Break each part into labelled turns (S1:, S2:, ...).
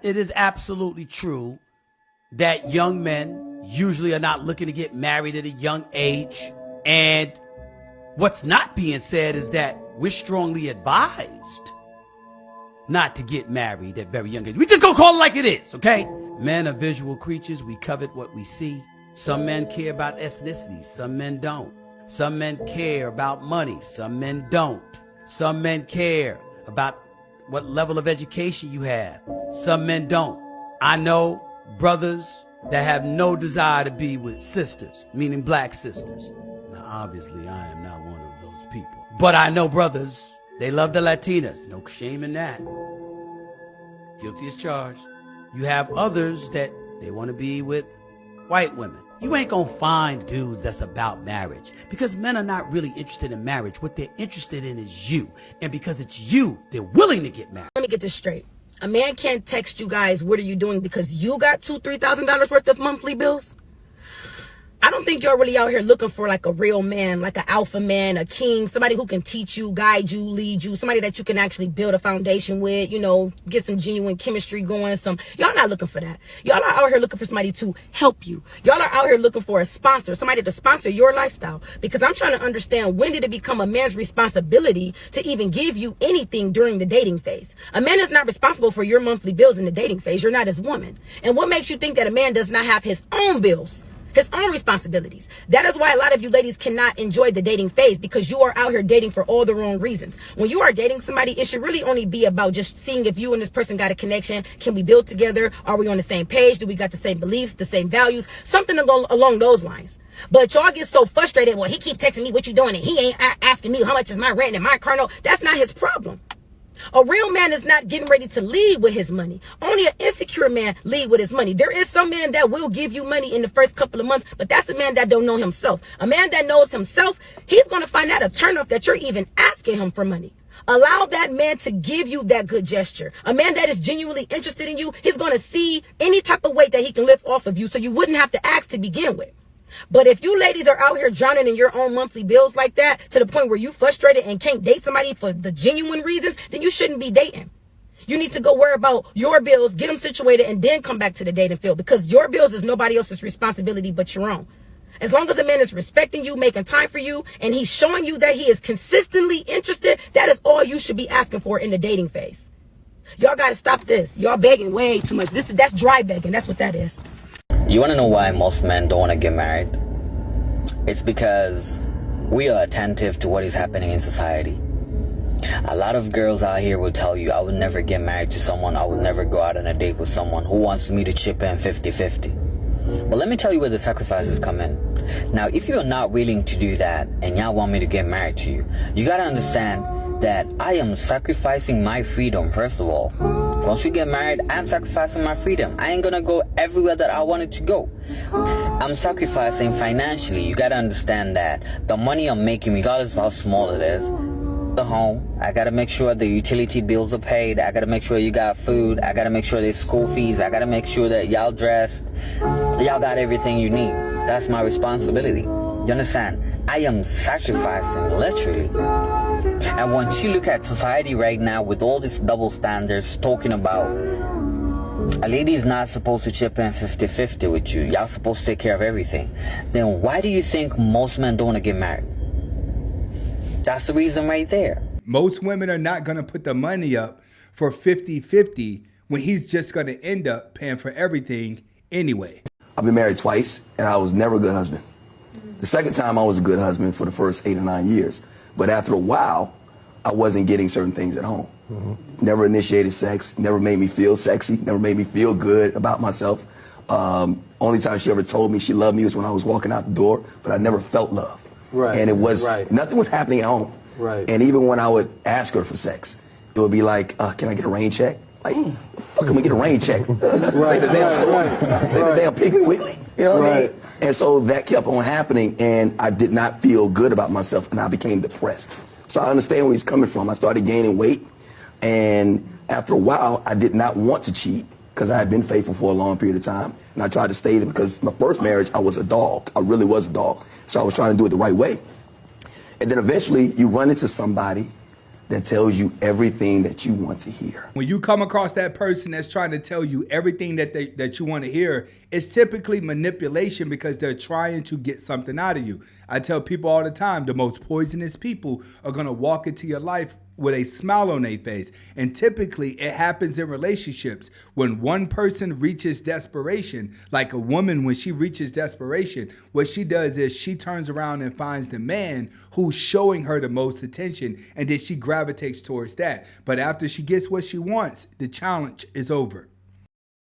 S1: It is absolutely true that young men usually are not looking to get married at a young age. And what's not being said is that we're strongly advised not to get married at very young age. We just gonna call it like it is, okay? Men are visual creatures. We covet what we see. Some men care about ethnicity. Some men don't. Some men care about money. Some men don't. Some men care about what level of education you have. Some men don't. I know brothers that have no desire to be with sisters, meaning black sisters. Now, obviously, I am not one of those people. But I know brothers, they love the Latinas. No shame in that. Guilty as charged. You have others that they want to be with white women. You ain't gonna find dudes that's about marriage, because men are not really interested in marriage. What they're interested in is you. And because it's you, they're willing to get married.
S2: Let me get this straight. A man can't text you guys, what are you doing, because you got $2,000-$3,000 worth of monthly bills? I don't think you're really out here looking for like a real man, like an alpha man, a king, somebody who can teach you, guide you, lead you, somebody that you can actually build a foundation with, you know, get some genuine chemistry going. Y'all not looking for that. Y'all are out here looking for somebody to help you. Y'all are out here looking for a sponsor, somebody to sponsor your lifestyle. Because I'm trying to understand, when did it become a man's responsibility to even give you anything during the dating phase? A man is not responsible for your monthly bills in the dating phase. You're not his woman. And what makes you think that a man does not have his own bills? His own responsibilities. That is why a lot of you ladies cannot enjoy the dating phase, because you are out here dating for all the wrong reasons. When you are dating somebody, it should really only be about just seeing if you and this person got a connection. Can we build together? Are we on the same page? Do we got the same beliefs, the same values? Something along those lines. But y'all get so frustrated. Well, he keep texting me what you doing, and he ain't asking me how much is my rent and my car note. That's not his problem. A real man is not getting ready to lead with his money. Only an insecure man lead with his money. There is some man that will give you money in the first couple of months, but that's a man that don't know himself. A man that knows himself, he's going to find that a turnoff that you're even asking him for money. Allow that man to give you that good gesture. A man that is genuinely interested in you, he's going to see any type of weight that he can lift off of you, so you wouldn't have to ask to begin with. But if you ladies are out here drowning in your own monthly bills like that, to the point where you frustrated and can't date somebody for the genuine reasons, then you shouldn't be dating. You need to go worry about your bills, get them situated, and then come back to the dating field, because your bills is nobody else's responsibility but your own. As long as a man is respecting you, making time for you, and he's showing you that he is consistently interested, that is all you should be asking for in the dating phase. Y'all got to stop this. Y'all begging way too much. That's dry begging. That's what that is.
S3: You want to know why most men don't want to get married? It's because we are attentive to what is happening in society. A lot of girls out here will tell you, I would never get married to someone, I would never go out on a date with someone who wants me to chip in 50-50. But let me tell you where the sacrifices come in. Now, if you're not willing to do that and y'all want me to get married to you, you gotta understand that I am sacrificing my freedom, first of all. Once we get married, I'm sacrificing my freedom. I ain't gonna go everywhere that I wanted to go. I'm sacrificing financially. You gotta understand that the money I'm making, regardless of how small it is, the home, I gotta make sure the utility bills are paid. I gotta make sure you got food. I gotta make sure there's school fees. I gotta make sure that y'all dressed. Y'all got everything you need. That's my responsibility. You understand? I am sacrificing, literally. And once you look at society right now with all these double standards talking about a lady's not supposed to chip in 50-50 with you, y'all supposed to take care of everything, then why do you think most men don't want to get married? That's the reason right there.
S4: Most women are not going to put the money up for 50-50 when he's just going to end up paying for everything anyway.
S5: I've been married twice, and I was never a good husband. The second time, I was a good husband for the first 8 or 9 years. But after a while, I wasn't getting certain things at home. Never initiated sex, never made me feel sexy, never made me feel good about myself. Only time she ever told me she loved me was when I was walking out the door, but I never felt love.
S6: Right.
S5: And it was, nothing was happening at home.
S6: Right.
S5: And even when I would ask her for sex, it would be like, can I get a rain check? Like, the fuck am I get a rain check? Say the damn store. Say the damn Piggly Wiggly. You know what I mean? And so that kept on happening, and I did not feel good about myself, and I became depressed. So I understand where he's coming from. I started gaining weight, and after a while, I did not want to cheat because I had been faithful for a long period of time, and I tried to stay there because my first marriage, I was a dog. I really was a dog. So I was trying to do it the right way. And then eventually, you run into somebody that tells you everything that you want to hear.
S4: When you come across that person that's trying to tell you everything that you want to hear, it's typically manipulation because they're trying to get something out of you. I tell people all the time, the most poisonous people are going to walk into your life with a smile on their face. And typically it happens in relationships when one person reaches desperation, like a woman when she reaches desperation, what she does is she turns around and finds the man who's showing her the most attention, and then she gravitates towards that. But after she gets what she wants, the challenge is over.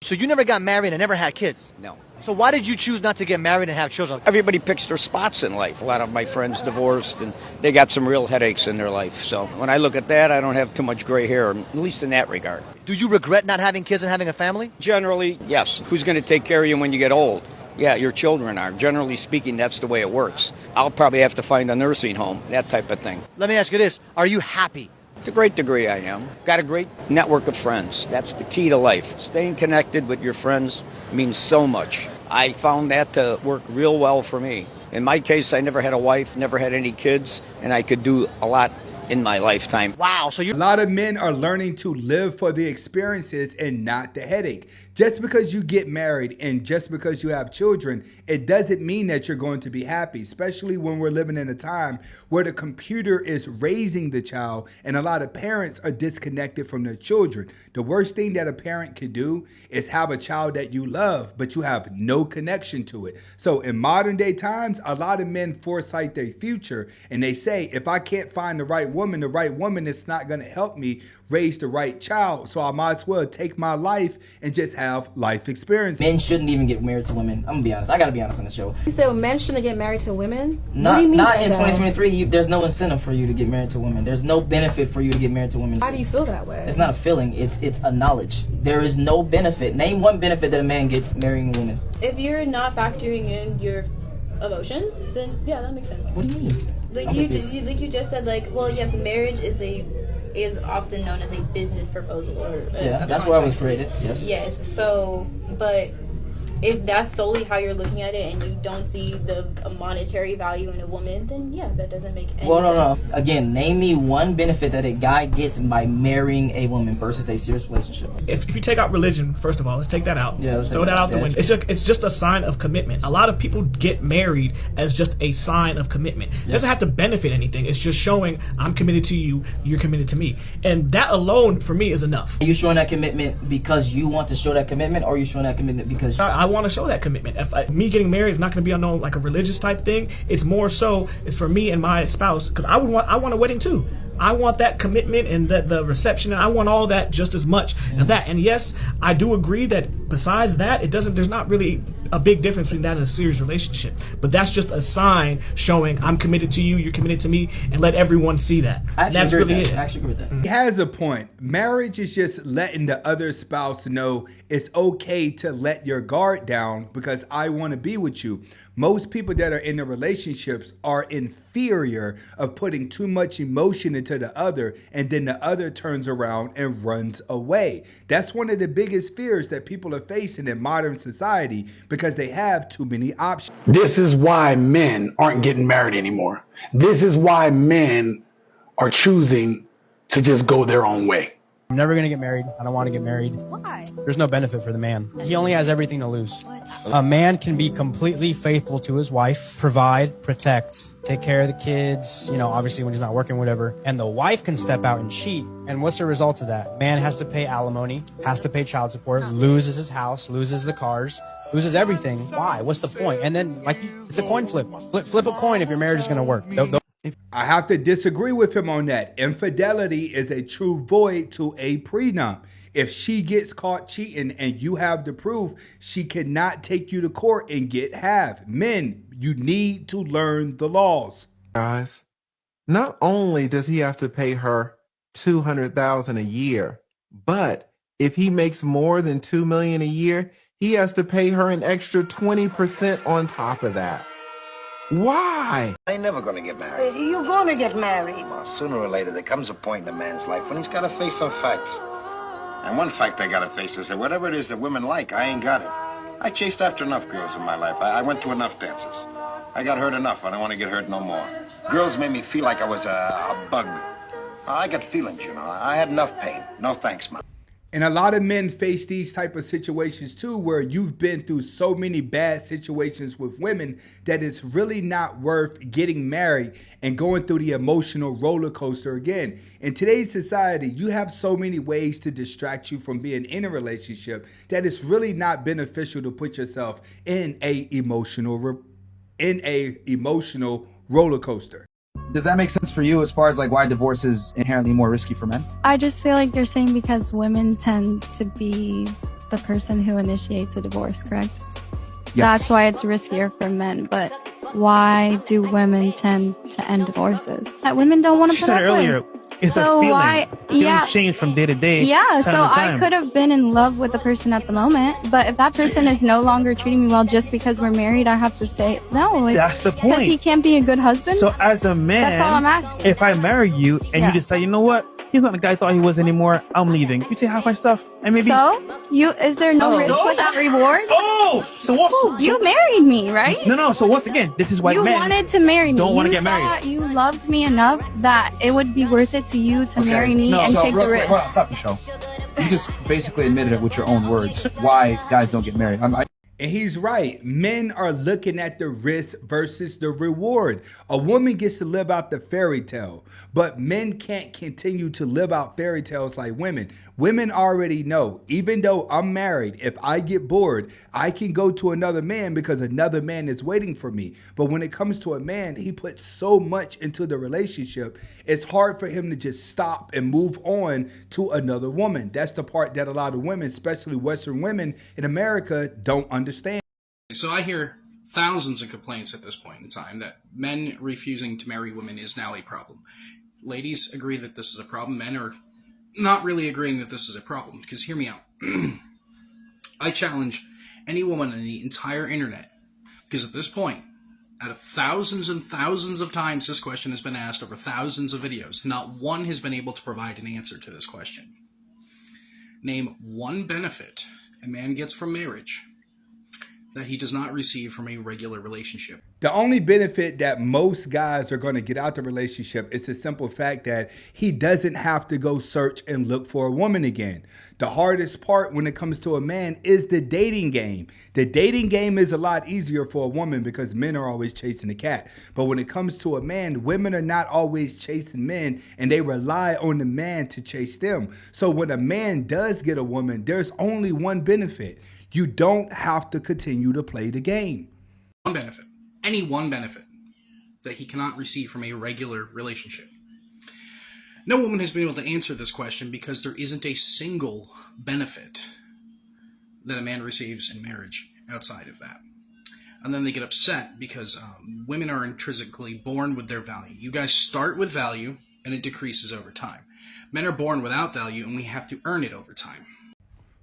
S6: So you never got married and never had kids?
S7: No.
S6: So why did you choose not to get married and have children?
S7: Everybody picks their spots in life. A lot of my friends divorced and they got some real headaches in their life. So when I look at that, I don't have too much gray hair, at least in that regard.
S6: Do you regret not having kids and having a family?
S7: Generally, yes. Who's going to take care of you when you get old? Yeah, your children are. Generally speaking, that's the way it works. I'll probably have to find a nursing home, that type of thing.
S6: Let me ask you this. Are you happy?
S7: To a great degree, I am. Got a great network of friends. That's the key to life. Staying connected with your friends means so much. I found that to work real well for me. In my case, I never had a wife, never had any kids, and I could do a lot in my lifetime.
S6: Wow, so
S4: A lot of men are learning to live for the experiences and not the headache. Just because you get married and just because you have children, it doesn't mean that you're going to be happy, especially when we're living in a time where the computer is raising the child and a lot of parents are disconnected from their children. The worst thing that a parent can do is have a child that you love, but you have no connection to it. So in modern day times, a lot of men foresight their future and they say, if I can't find the right woman is not going to help me raise the right child. So I might as well take my life and just have life experience.
S8: Men shouldn't even get married to women. I'm gonna be honest. I gotta be honest on the show.
S9: You said men shouldn't get married to women?
S8: Not,
S9: what do you mean
S8: not
S9: by
S8: in
S9: that?
S8: 2023. There's no incentive for you to get married to women. There's no benefit for you to get married to women.
S9: Why do you feel that way?
S8: It's not a feeling. It's a knowledge. There is no benefit. Name one benefit that a man gets marrying a woman.
S10: If you're not factoring in your emotions, then yeah, that makes sense.
S8: What do you mean?
S10: Like you just said, like, well, yes, marriage is often known as a business proposal or a
S8: that's where I was
S10: contract.
S8: created. Yes.
S10: So, but if that's solely how you're looking at it and you don't see the monetary value in a woman, then yeah, that doesn't make any sense.
S8: No. Again, name me one benefit that a guy gets by marrying a woman versus a serious relationship.
S11: If you take out religion, first of all, let's take that out.
S8: Yeah, let's
S11: throw that out the window. It's just a sign of commitment. A lot of people get married as just a sign of commitment. It doesn't have to benefit anything. It's just showing I'm committed to you, you're committed to me. And that alone, for me, is enough.
S8: Are you showing that commitment because you want to show that commitment, or are you showing that commitment because
S11: I want to show that commitment. Me getting married is not going to be on like a religious type thing. It's more so it's for me and my spouse, because I want a wedding too. I want that commitment and the reception, and I want all that just as much of that. And yes, I do agree that besides that, there's not really a big difference between that and a serious relationship. But that's just a sign showing I'm committed to you, you're committed to me, and let everyone see that.
S8: I actually
S11: That's
S8: agree
S11: really
S8: with that.
S11: it.
S8: I actually agree with that.
S4: He has a point. Marriage is just letting the other spouse know it's okay to let your guard down because I want to be with you. Most people that are in the relationships are inferior of putting too much emotion into the other, and then the other turns around and runs away. That's one of the biggest fears that people are facing in modern society because they have too many options.
S12: This is why men aren't getting married anymore. This is why men are choosing to just go their own way.
S13: I'm never going to get married. I don't want to get married.
S9: Why?
S13: There's no benefit for the man. He only has everything to lose. A man can be completely faithful to his wife, provide, protect, take care of the kids, obviously when he's not working, whatever. And the wife can step out and cheat. And what's the result of that? Man has to pay alimony, has to pay child support, loses his house, loses the cars, loses everything. Why? What's the point? And then, it's a coin flip. Flip a coin if your marriage is going to work.
S4: I have to disagree with him on that. Infidelity is a true void to a prenup. If she gets caught cheating and you have the proof, she cannot take you to court and get half. Men, you need to learn the laws.
S14: Guys, not only does he have to pay her $200,000 a year, but if he makes more than $2 million a year, he has to pay her an extra 20% on top of that. Why?
S15: I ain't never gonna get married.
S16: You're gonna get married.
S15: Well, sooner or later, there comes a point in a man's life when he's gotta face some facts. And one fact I gotta face is that whatever it is that women like, I ain't got it. I chased after enough girls in my life. I went to enough dances. I got hurt enough. I don't want to get hurt no more. Girls made me feel like I was a bug. I got feelings, you know. I had enough pain. No thanks, Mom.
S4: And a lot of men face these type of situations too, where you've been through so many bad situations with women that it's really not worth getting married and going through the emotional roller coaster again. In today's society, you have so many ways to distract you from being in a relationship that it's really not beneficial to put yourself in a emotional roller coaster.
S16: Does that make sense for you as far as like why divorce is inherently more risky for men?
S17: I just feel like you're saying because women tend to be the person who initiates a divorce, correct?
S16: Yes.
S17: That's why it's riskier for men. But why do women tend to end divorces? That women don't want to
S11: She
S17: put
S11: said
S17: up
S11: earlier,
S17: with.
S11: it's
S17: So
S11: a feeling.
S17: why? Yeah.
S11: Feelings change from day to day.
S17: Yeah,
S11: time
S17: so
S11: to
S17: I
S11: time.
S17: could have been in love with the person at the moment, but if that person is no longer treating me well just because we're married, I have to say no.
S11: That's the point.
S17: Because he can't be a good husband.
S11: So as a man,
S17: that's all I'm asking.
S11: if I marry you and
S17: Yeah.
S11: you decide, you know what, he's not the guy I thought he was anymore, I'm leaving. You take half my stuff and maybe.
S17: So is there no risk without reward?
S11: Oh, so what's
S17: You married me, right?
S11: No. So once again, this is why
S17: You
S11: men
S17: wanted to marry me.
S11: don't want to
S17: You
S11: get married.
S17: thought you loved me enough that it would be worth it to you to marry me and take the risk.
S16: Hold on, stop the show. You just basically admitted it with your own words. Why guys don't get married?
S4: And he's right. Men are looking at the risk versus the reward. A woman gets to live out the fairy tale, but men can't continue to live out fairy tales like women. Women already know, even though I'm married, if I get bored, I can go to another man because another man is waiting for me. But when it comes to a man, he puts so much into the relationship, it's hard for him to just stop and move on to another woman. That's the part that a lot of women, especially Western women in America, don't understand.
S18: So I hear thousands of complaints at this point in time that men refusing to marry women is now a problem. Ladies agree that this is a problem. Men are not really agreeing that this is a problem. Because hear me out. I challenge any woman on the entire internet. Because at this point, out of thousands and thousands of times this question has been asked over thousands of videos, not one has been able to provide an answer to this question. Name one benefit a man gets from marriage that he does not receive from a regular relationship.
S4: The only benefit that most guys are going to get out the relationship is the simple fact that he doesn't have to go search and look for a woman again. The hardest part when it comes to a man is the dating game. The dating game is a lot easier for a woman because men are always chasing the cat. But when it comes to a man, women are not always chasing men and they rely on the man to chase them. So when a man does get a woman, there's only one benefit. You don't have to continue to play the game.
S18: One benefit, any one benefit that he cannot receive from a regular relationship. No woman has been able to answer this question because there isn't a single benefit that a man receives in marriage outside of that. And then they get upset because women are intrinsically born with their value. You guys start with value and it decreases over time. Men are born without value and we have to earn it over time.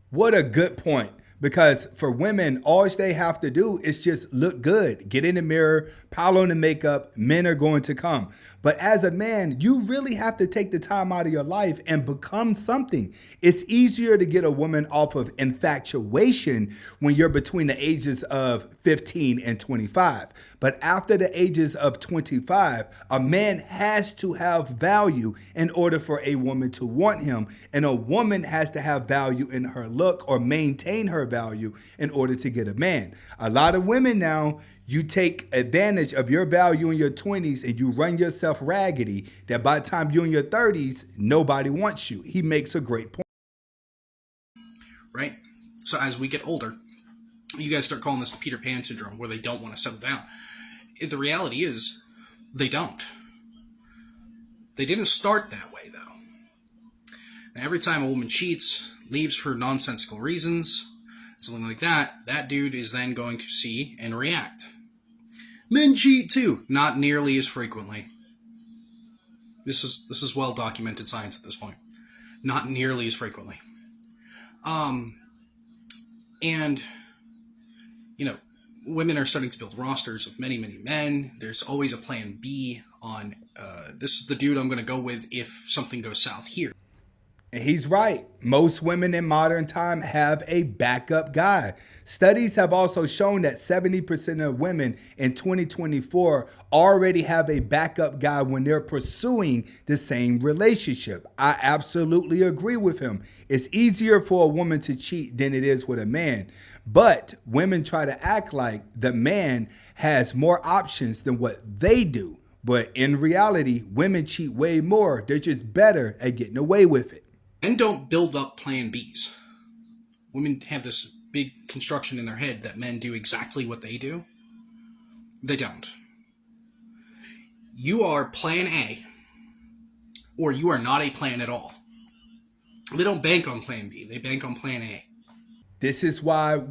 S4: What a good point. Because for women, all they have to do is just look good, get in the mirror, pile on the makeup, men are going to come. But as a man, you really have to take the time out of your life and become something. It's easier to get a woman off of infatuation when you're between the ages of 15 and 25. But after the ages of 25, a man has to have value in order for a woman to want him. And a woman has to have value in her look or maintain her value in order to get a man. A lot of women now, you take advantage of your value in your 20s and you run yourself raggedy that by the time you're in your 30s, nobody wants you. He makes a great point.
S18: Right? So as we get older, you guys start calling this the Peter Pan syndrome where they don't want to settle down. The reality is they don't. They didn't start that way, though. And every time a woman cheats, leaves for nonsensical reasons, something like that, that dude is then going to see and react. Men cheat too, not nearly as frequently. This is well documented science at this point. Not nearly as frequently. And you know, women are starting to build rosters of many, many men. There's always a plan B on this is the dude I'm going to go with if something goes south here.
S4: And he's right. Most women in modern time have a backup guy. Studies have also shown that 70% of women in 2024 already have a backup guy when they're pursuing the same relationship. I absolutely agree with him. It's easier for a woman to cheat than it is with a man. But women try to act like the man has more options than what they do. But in reality, women cheat way more. They're just better at getting away with it.
S18: Men don't build up plan Bs. Women have this big construction in their head that men do exactly what they do. They don't. You are plan A, or you are not a plan at all. They don't bank on plan B, they bank on plan A.
S4: This is why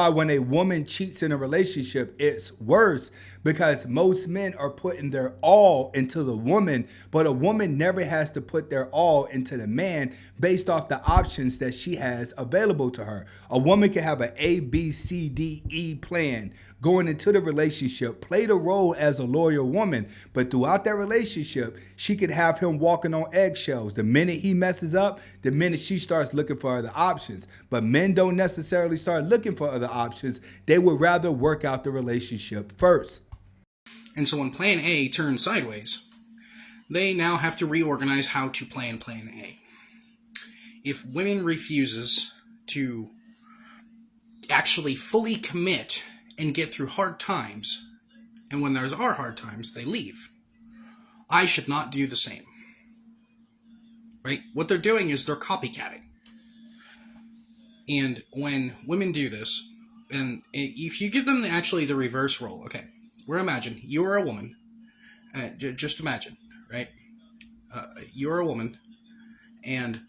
S4: when a woman cheats in a relationship, it's worse, because most men are putting their all into the woman, but a woman never has to put their all into the man based off the options that she has available to her. A woman can have an A, B, C, D, E plan going into the relationship, play the role as a loyal woman, but throughout that relationship, she could have him walking on eggshells. The minute he messes up, the minute she starts looking for other options. But men don't necessarily start looking for other options. They would rather work out the relationship first.
S18: And so when plan A turns sideways, they now have to reorganize how to plan plan A. If women refuses to actually fully commit and get through hard times, and when there are hard times, they leave, I should not do the same. Right? What they're doing is they're copycatting. And when women do this, and if you give them the reverse role, okay, we're imagine you're a woman, just imagine, right? You're a woman, and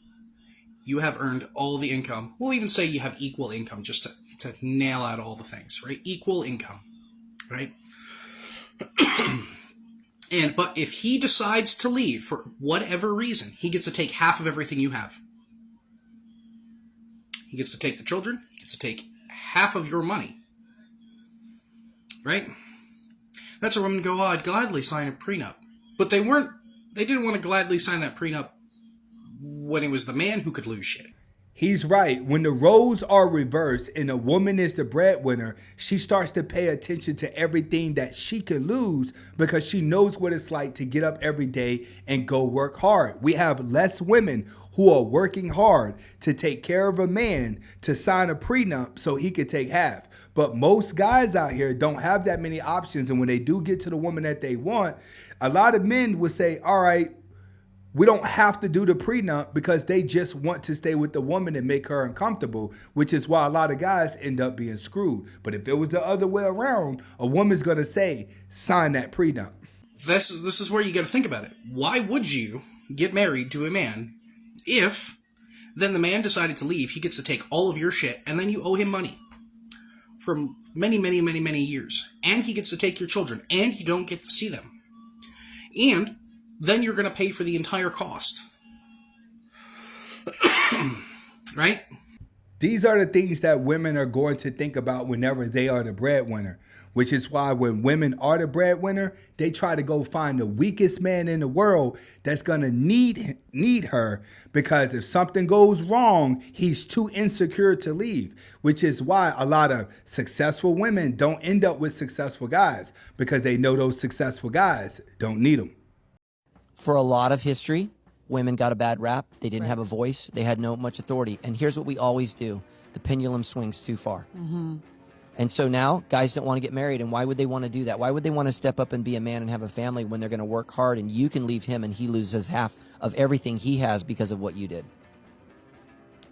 S18: you have earned all the income. We'll even say you have equal income, just to nail out all the things, right? Equal income, right? But if he decides to leave for whatever reason, he gets to take half of everything you have. He gets to take the children. He gets to take half of your money, right? That's where women go, oh, I'd gladly sign a prenup. But they didn't want to gladly sign that prenup when it was the man who could lose shit.
S4: He's right. When the roles are reversed and a woman is the breadwinner, she starts to pay attention to everything that she could lose because she knows what it's like to get up every day and go work hard. We have less women who are working hard to take care of a man to sign a prenup so he could take half. But most guys out here don't have that many options. And when they do get to the woman that they want, a lot of men would say, all right, we don't have to do the prenup because they just want to stay with the woman and make her uncomfortable, which is why a lot of guys end up being screwed. But if it was the other way around, a woman's going to say, sign that prenup.
S18: This is where you got to think about it. Why would you get married to a man if then the man decided to leave? He gets to take all of your shit and then you owe him money for many, many, many, many years. And he gets to take your children and you don't get to see them. And then you're going to pay for the entire cost. Right?
S4: These are the things that women are going to think about whenever they are the breadwinner, which is why when women are the breadwinner, they try to go find the weakest man in the world that's going to need her, because if something goes wrong, he's too insecure to leave, which is why a lot of successful women don't end up with successful guys, because they know those successful guys don't need them.
S19: For a lot of history, women got a bad rap. They didn't have a voice. They had no much authority. And here's what we always do. The pendulum swings too far. Mm-hmm. And so now guys don't want to get married. And why would they want to do that? Why would they want to step up and be a man and have a family when they're going to work hard and you can leave him and he loses half of everything he has because of what you did?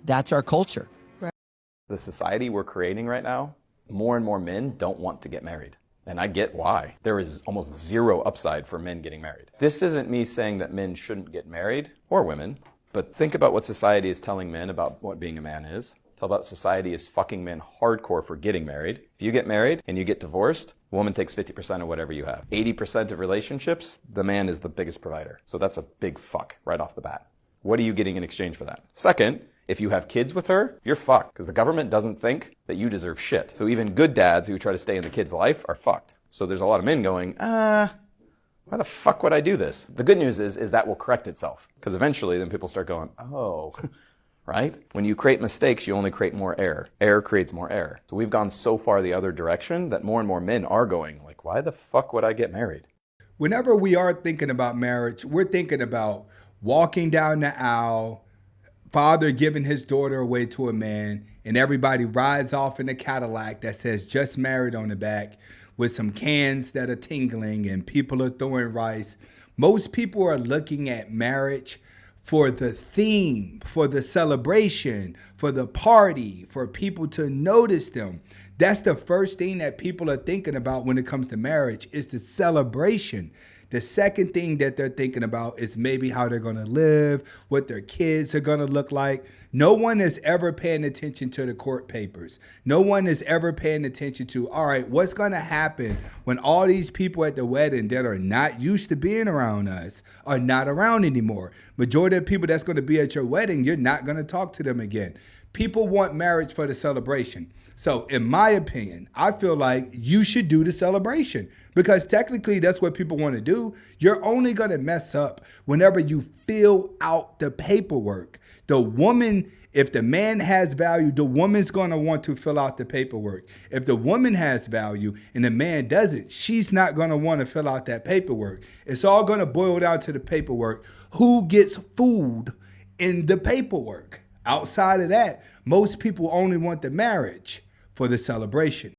S19: That's our culture.
S20: Right. The society we're creating right now, more and more men don't want to get married. And I get why. There is almost zero upside for men getting married. This isn't me saying that men shouldn't get married, or women, but think about what society is telling men about what being a man is. Tell about society is fucking men hardcore for getting married. If you get married and you get divorced, a woman takes 50% of whatever you have. 80% of relationships, the man is the biggest provider. So that's a big fuck right off the bat. What are you getting in exchange for that? Second, if you have kids with her, you're fucked, because the government doesn't think that you deserve shit. So even good dads who try to stay in the kid's life are fucked. So there's a lot of men going, why Why the fuck would I do this? The good news is that will correct itself. Because eventually then people start going, oh, right? When you create mistakes, you only create more error. Error creates more error. So we've gone so far the other direction that more and more men are going like, why the fuck would I get married?
S4: Whenever we are thinking about marriage, we're thinking about walking down the aisle, father giving his daughter away to a man, and everybody rides off in a Cadillac that says just married on the back with some cans that are tingling and people are throwing rice. Most people are looking at marriage for the theme, for the celebration, for the party, for people to notice them. That's the first thing that people are thinking about when it comes to marriage is the celebration. The second thing that they're thinking about is maybe how they're going to live, what their kids are going to look like. No one is ever paying attention to the court papers. No one is ever paying attention to, all right, what's going to happen when all these people at the wedding that are not used to being around us are not around anymore. Majority of people that's going to be at your wedding, you're not going to talk to them again. People want marriage for the celebration. So in my opinion, I feel like you should do the celebration because technically that's what people want to do. You're only going to mess up whenever you fill out the paperwork. The woman, if the man has value, the woman's going to want to fill out the paperwork. If the woman has value and the man doesn't, she's not going to want to fill out that paperwork. It's all going to boil down to the paperwork. Who gets food in the paperwork? Outside of that, most people only want the marriage for the celebration.